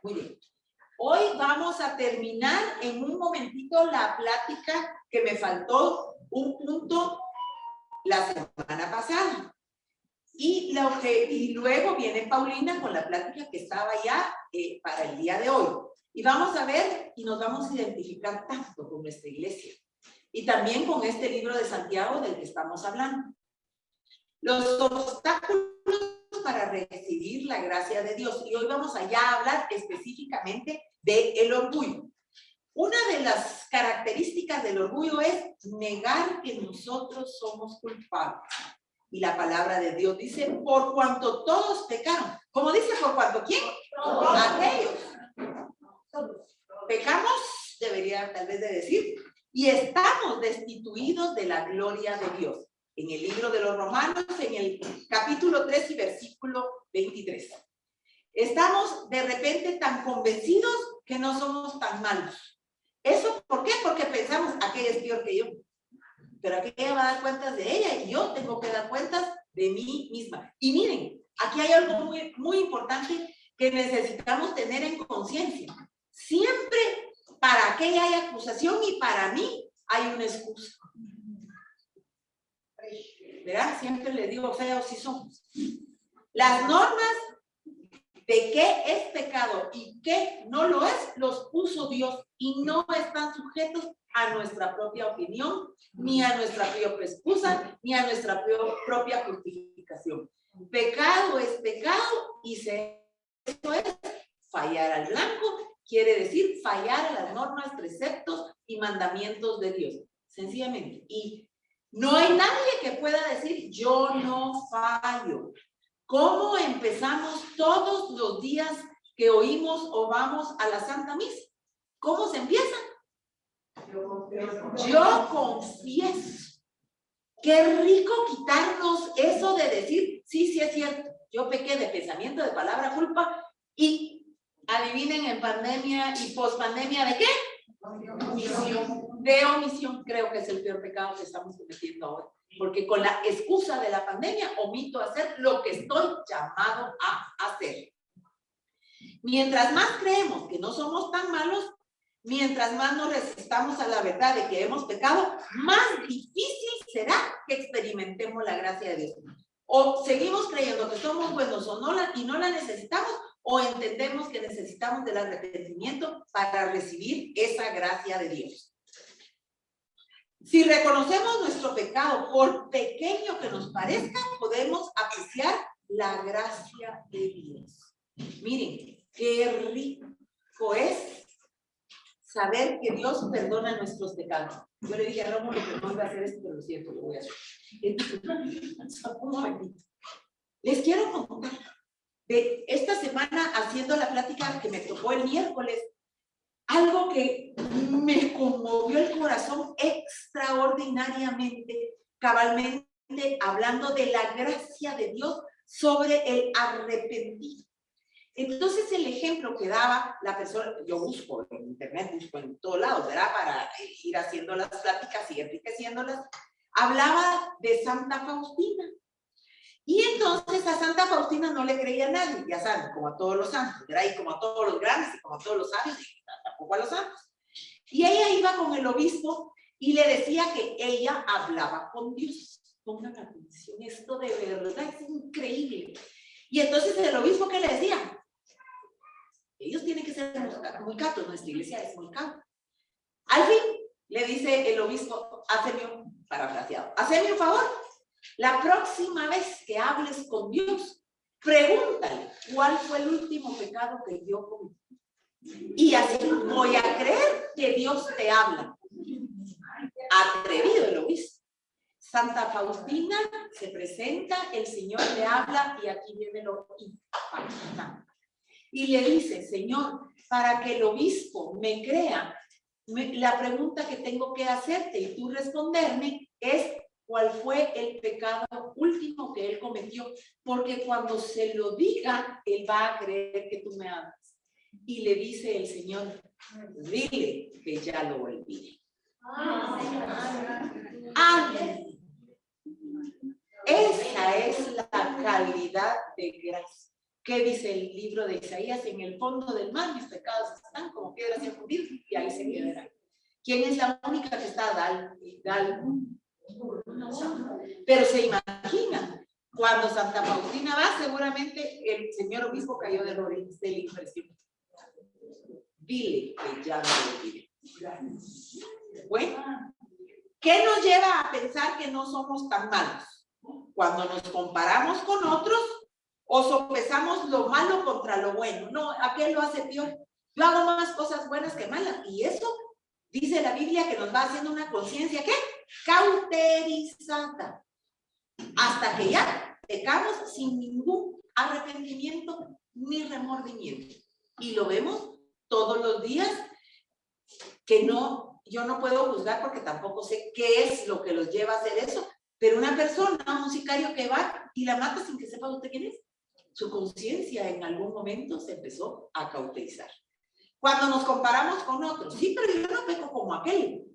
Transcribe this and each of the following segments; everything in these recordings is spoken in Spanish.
muy bien. Hoy vamos a terminar en un momentito la plática que me faltó un punto la semana pasada. Y luego viene Paulina con la plática que estaba ya para el día de hoy. Y vamos a ver y nos vamos a identificar tanto con nuestra iglesia. Y también con este libro de Santiago del que estamos hablando. Los obstáculos para recibir la gracia de Dios. Y hoy vamos allá a hablar específicamente del orgullo. Una de las características del orgullo es negar que nosotros somos culpables. Y la palabra de Dios dice, por cuanto todos pecaron. ¿Cómo dice por cuanto quién? Todos. Aquellos. Pecamos, debería tal vez de decir, y estamos destituidos de la gloria de Dios. En el libro de los Romanos, en el capítulo 3 y versículo 23. Estamos de repente tan convencidos que no somos tan malos. ¿Eso por qué? Porque pensamos, aquella es peor que yo. Pero aquella va a dar cuentas de ella y yo tengo que dar cuentas de mí misma. Y miren, aquí hay algo muy, muy importante que necesitamos tener en conciencia. Siempre para aquella hay acusación y para mí hay una excusa. ¿Verdad? Siempre les digo feos si somos. Las normas de qué es pecado y qué no lo es, los puso Dios y no están sujetos a nuestra propia opinión, ni a nuestra propia excusa, ni a nuestra propia justificación. Pecado es pecado y esto es fallar al blanco, quiere decir fallar a las normas, preceptos y mandamientos de Dios. Sencillamente. Y no hay nadie que pueda decir, yo no fallo. ¿Cómo empezamos todos los días que oímos o vamos a la Santa Misa? ¿Cómo se empieza? Yo confieso. Qué rico quitarnos eso de decir, sí, sí es cierto, yo pequé de pensamiento, de palabra, culpa, y adivinen en pandemia y pospandemia, ¿de qué? Omisión. De omisión, creo que es el peor pecado que estamos cometiendo hoy. Porque con la excusa de la pandemia omito hacer lo que estoy llamado a hacer. Mientras más creemos que no somos tan malos, mientras más nos resistamos a la verdad de que hemos pecado, más difícil será que experimentemos la gracia de Dios. O seguimos creyendo que somos buenos o no y no la necesitamos, o entendemos que necesitamos del arrepentimiento para recibir esa gracia de Dios. Si reconocemos nuestro pecado, por pequeño que nos parezca, podemos apreciar la gracia de Dios. Miren, qué rico es saber que Dios perdona nuestros pecados. Yo le dije a Rómulo que no iba a hacer esto, pero lo siento, lo voy a hacer. Entonces, un momentito. Les quiero contar de esta semana haciendo la plática que me tocó el miércoles, algo que me conmovió el corazón extraordinariamente, cabalmente, hablando de la gracia de Dios sobre el arrepentido. Entonces el ejemplo que daba la persona, yo busco en internet, busco en todos lados, ¿verdad? Para ir haciendo las pláticas y enriqueciéndolas, hablaba de Santa Faustina. Y entonces a Santa Faustina no le creía a nadie, ya saben, como a todos los santos, ¿verdad? Y como a todos los grandes, y como a todos los sabios, y tampoco a los santos. Y ella iba con el obispo y le decía que ella hablaba con Dios. Pongan atención, esto de verdad es increíble. Y entonces el obispo, ¿qué le decía? Ellos tienen que ser muy catos, nuestra iglesia es muy cata. Al fin, le dice el obispo, hazme, parafraseado, hazme un favor. La próxima vez que hables con Dios, pregúntale cuál fue el último pecado que yo cometí. Y así voy a creer que Dios te habla. Atrevido el obispo. Santa Faustina se presenta, el Señor le habla y aquí viene lo impactante. Y le dice, Señor, para que el obispo me crea, la pregunta que tengo que hacerte y tú responderme es cuál fue el pecado último que él cometió, porque cuando se lo diga, él va a creer que tú me amas. Y le dice el Señor, dile que ya lo olvide. Amén. Esa es la calidad de gracia ¿Qué dice el libro de Isaías? En el fondo del mar mis pecados están como piedras sin fundir y ahí se quedarán. ¿Quién es la única que está? Dal. Pero se imaginan, cuando Santa Faustina va, seguramente el señor obispo cayó de la impresión. Dile que ya no lo olvide. Bueno, ¿qué nos lleva a pensar que no somos tan malos? Cuando nos comparamos con otros o sopesamos lo malo contra lo bueno. No, aquel lo hace peor. Yo hago más cosas buenas que malas. Y eso dice la Biblia que nos va haciendo una conciencia, ¿qué? Cauterizada. Hasta que ya pecamos sin ningún arrepentimiento ni remordimiento. Y lo vemos todos los días, que no, yo no puedo juzgar porque tampoco sé qué es lo que los lleva a hacer eso, pero una persona, un sicario que va y la mata sin que sepa usted quién es, su conciencia en algún momento se empezó a cauterizar. Cuando nos comparamos con otros, sí, pero yo no peco como aquel,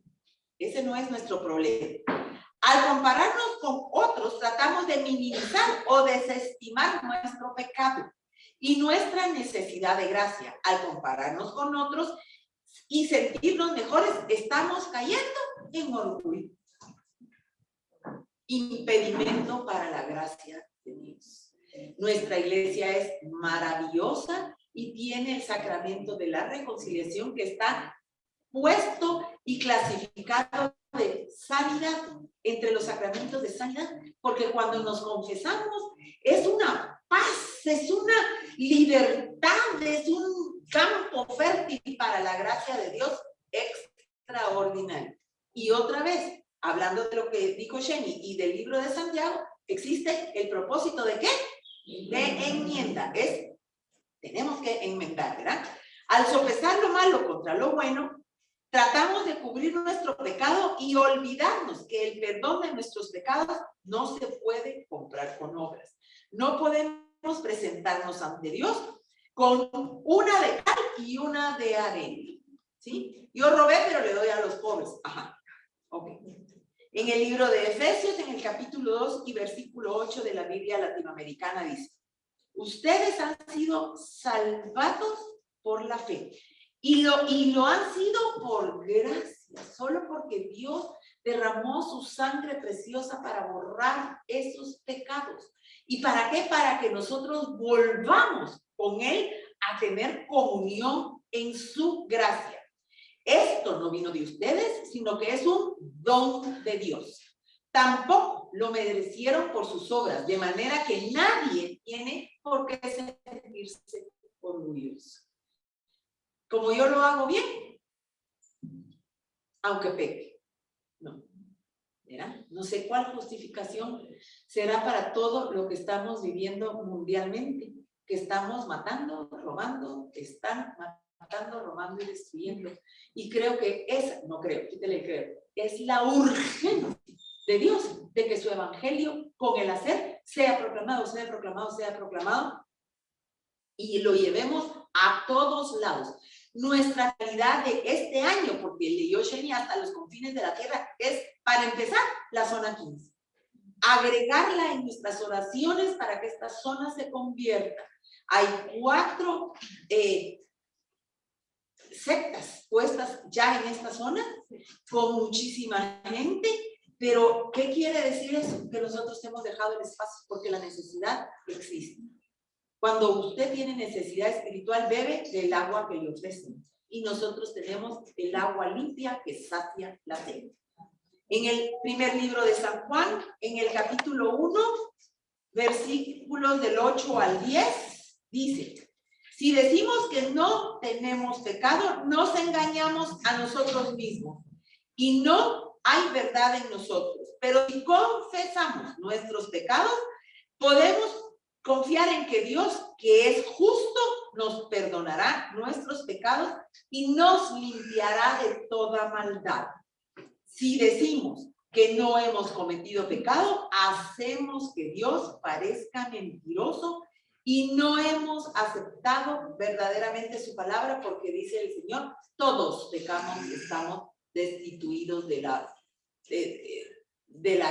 ese no es nuestro problema. Al compararnos con otros, tratamos de minimizar o desestimar nuestro pecado y nuestra necesidad de gracia. Al compararnos con otros y sentirnos mejores, estamos cayendo en orgullo. Impedimento para la gracia de Dios. Nuestra iglesia es maravillosa y tiene el sacramento de la reconciliación que está puesto y clasificado de sanidad, entre los sacramentos de sanidad, porque cuando nos confesamos es una paz, es una libertad, es un campo fértil para la gracia de Dios extraordinario. Y otra vez, hablando de lo que dijo Sheni y del libro de Santiago, existe el propósito de ¿qué? De enmienda. Tenemos que enmendar, ¿verdad? Al sopesar lo malo contra lo bueno, tratamos de cubrir nuestro pecado y olvidarnos que el perdón de nuestros pecados no se puede comprar con obras. No podemos presentarnos ante Dios con una de cal y una de arena. ¿Sí? Yo robé, pero le doy a los pobres. Ajá. Ok. En el libro de Efesios, en el capítulo 2 y versículo 8 de la Biblia latinoamericana dice: ustedes han sido salvados por la fe. Y lo han sido por gracia, solo porque Dios derramó su sangre preciosa para borrar esos pecados. ¿Y para qué? Para que nosotros volvamos con Él a tener comunión en su gracia. Esto no vino de ustedes, sino que es un don de Dios. Tampoco lo merecieron por sus obras, de manera que nadie tiene por qué sentirse orgulloso. Como yo lo hago bien, aunque peque. No. ¿Verdad? No sé cuál justificación será para todo lo que estamos viviendo mundialmente, que estamos matando, robando, están matando, robando y destruyendo. Y creo que no creo, yo te le creo, es la urgencia de Dios de que su evangelio con el hacer sea proclamado, sea proclamado, sea proclamado y lo llevemos a todos lados. Nuestra realidad de este año, porque leyó Sheni hasta los confines de la tierra, es, para empezar, la zona 15. Agregarla en nuestras oraciones para que esta zona se convierta. Hay 4 sectas puestas ya en esta zona, con muchísima gente, pero ¿qué quiere decir eso? Que nosotros hemos dejado el espacio porque la necesidad existe. Cuando usted tiene necesidad espiritual, bebe del agua que le ofrecen. Y nosotros tenemos el agua limpia que sacia la sed. En el primer libro de San Juan, en el capítulo 1, versículos del 8 al 10, dice: si decimos que no tenemos pecado, nos engañamos a nosotros mismos y no hay verdad en nosotros. Pero si confesamos nuestros pecados, podemos confiar en que Dios, que es justo, nos perdonará nuestros pecados y nos limpiará de toda maldad. Si decimos que no hemos cometido pecado, hacemos que Dios parezca mentiroso y no hemos aceptado verdaderamente su palabra, porque dice el Señor, todos pecamos, estamos destituidos de la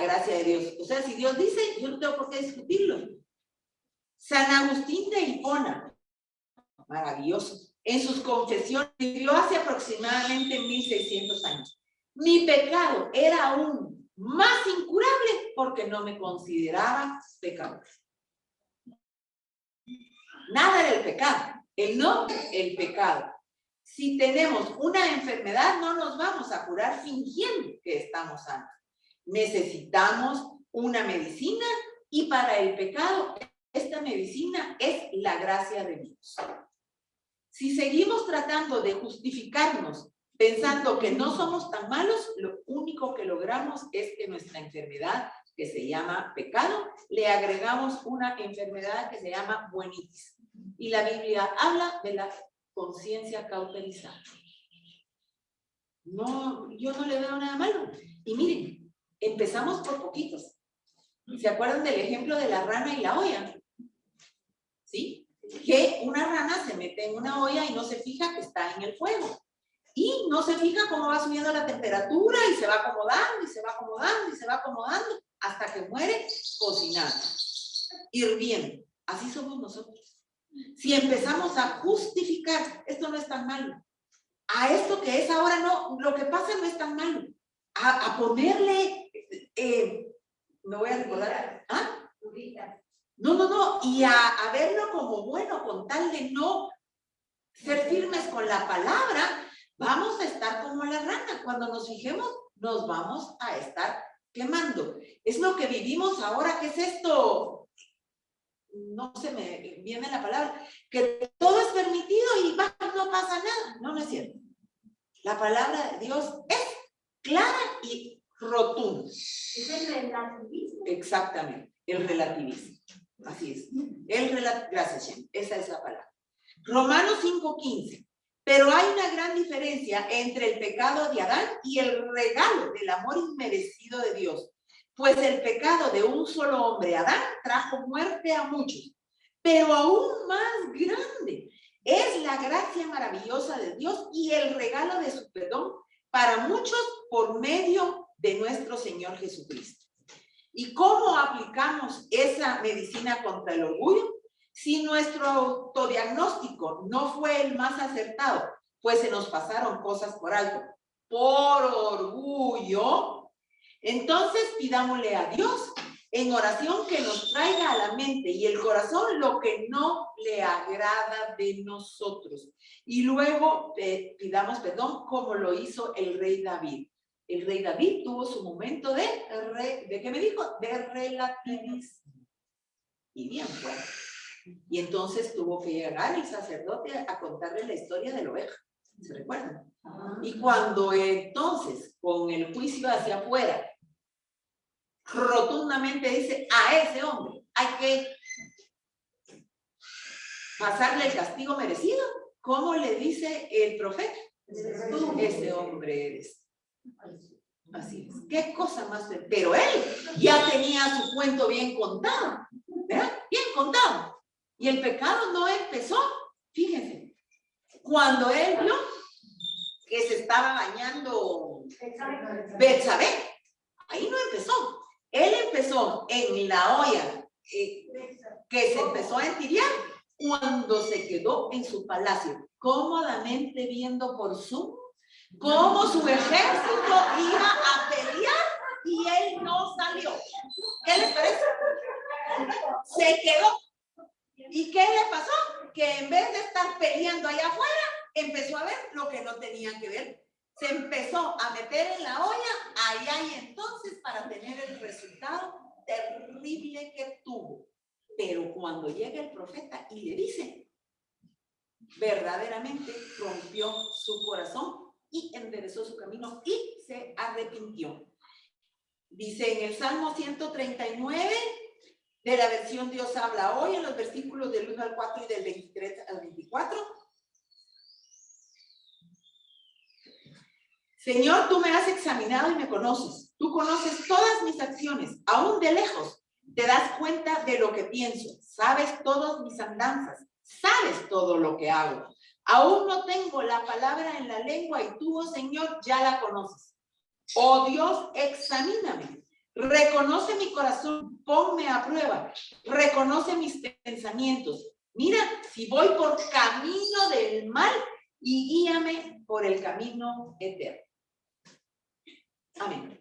gracia de Dios. O sea, si Dios dice, yo no tengo por qué discutirlo. San Agustín de Hipona, maravilloso, en sus confesiones, vivió hace aproximadamente 1600 años. Mi pecado era aún más incurable porque no me consideraba pecador. Nada era el pecado, el pecado. Si tenemos una enfermedad, no nos vamos a curar fingiendo que estamos sanos. Necesitamos una medicina y para el pecado, esta medicina es la gracia de Dios. Si seguimos tratando de justificarnos pensando que no somos tan malos, lo único que logramos es que nuestra enfermedad, que se llama pecado, le agregamos una enfermedad que se llama buenitis. Y la Biblia habla de la conciencia cauterizada. No, yo no le veo nada malo. Y miren, empezamos por poquitos. ¿Se acuerdan del ejemplo de la rana y la olla? ¿Sí? Que una rana se mete en una olla y no se fija que está en el fuego. Y no se fija cómo va subiendo la temperatura y se va acomodando y se va acomodando y se va acomodando hasta que muere cocinando, hirviendo. Así somos nosotros. Si empezamos a justificar, esto no es tan malo, a esto que es ahora no, lo que pasa no es tan malo, a ponerle, me voy a recordar, ¿ah? No, y a verlo como bueno, con tal de no ser firmes con la palabra, vamos a estar como la rana. Cuando nos fijemos, nos vamos a estar quemando. Es lo que vivimos ahora. ¿Qué es esto? No se me viene la palabra, que todo es permitido y no pasa nada. No, no es cierto. La palabra de Dios es clara y rotunda. Es el relativismo. Exactamente, el relativismo. Así es. Gracias, Shem. Esa es la palabra. Romanos 5:15. Pero hay una gran diferencia entre el pecado de Adán y el regalo del amor inmerecido de Dios. Pues el pecado de un solo hombre, Adán, trajo muerte a muchos. Pero aún más grande es la gracia maravillosa de Dios y el regalo de su perdón para muchos por medio de nuestro Señor Jesucristo. ¿Y cómo aplicamos esa medicina contra el orgullo? Si nuestro autodiagnóstico no fue el más acertado, pues se nos pasaron cosas por alto, por orgullo, entonces pidámosle a Dios en oración que nos traiga a la mente y el corazón lo que no le agrada de nosotros. Y luego pidamos perdón como lo hizo el rey David. El rey David tuvo su momento ¿de qué me dijo? De relativismo. Y bien fuerte. Y entonces tuvo que llegar el sacerdote a contarle la historia de la oveja. ¿Se recuerdan? Y cuando entonces, con el juicio hacia afuera, rotundamente dice, a ese hombre hay que pasarle el castigo merecido, ¿cómo le dice el profeta? Tú ese hombre eres. Así es. Qué cosa más. Pero él ya tenía su cuento bien contado, ¿verdad? Bien contado. Y el pecado no empezó, fíjense, cuando él vio que se estaba bañando Betsabé, ahí no empezó. Él empezó en la olla que se empezó a entibiar cuando se quedó en su palacio, cómodamente viendo por Zoom cómo su ejército iba a pelear y él no salió. ¿Qué les parece? Se quedó. ¿Y qué le pasó? Que en vez de estar peleando allá afuera, empezó a ver lo que no tenía que ver. Se empezó a meter en la olla allá y entonces para tener el resultado terrible que tuvo. Pero cuando llega el profeta y le dice, verdaderamente rompió su corazón y enderezó su camino y se arrepintió. Dice en el Salmo 139, de la versión Dios habla hoy, en los versículos del 1 al 4 y del 23 al 24. Señor, tú me has examinado y me conoces. Tú conoces todas mis acciones, aún de lejos. Te das cuenta de lo que pienso. Sabes todas mis andanzas. Sabes todo lo que hago. Aún no tengo la palabra en la lengua y tú, oh Señor, ya la conoces. Oh Dios, examíname. Reconoce mi corazón, ponme a prueba. Reconoce mis pensamientos. Mira, si voy por camino del mal y guíame por el camino eterno. Amén.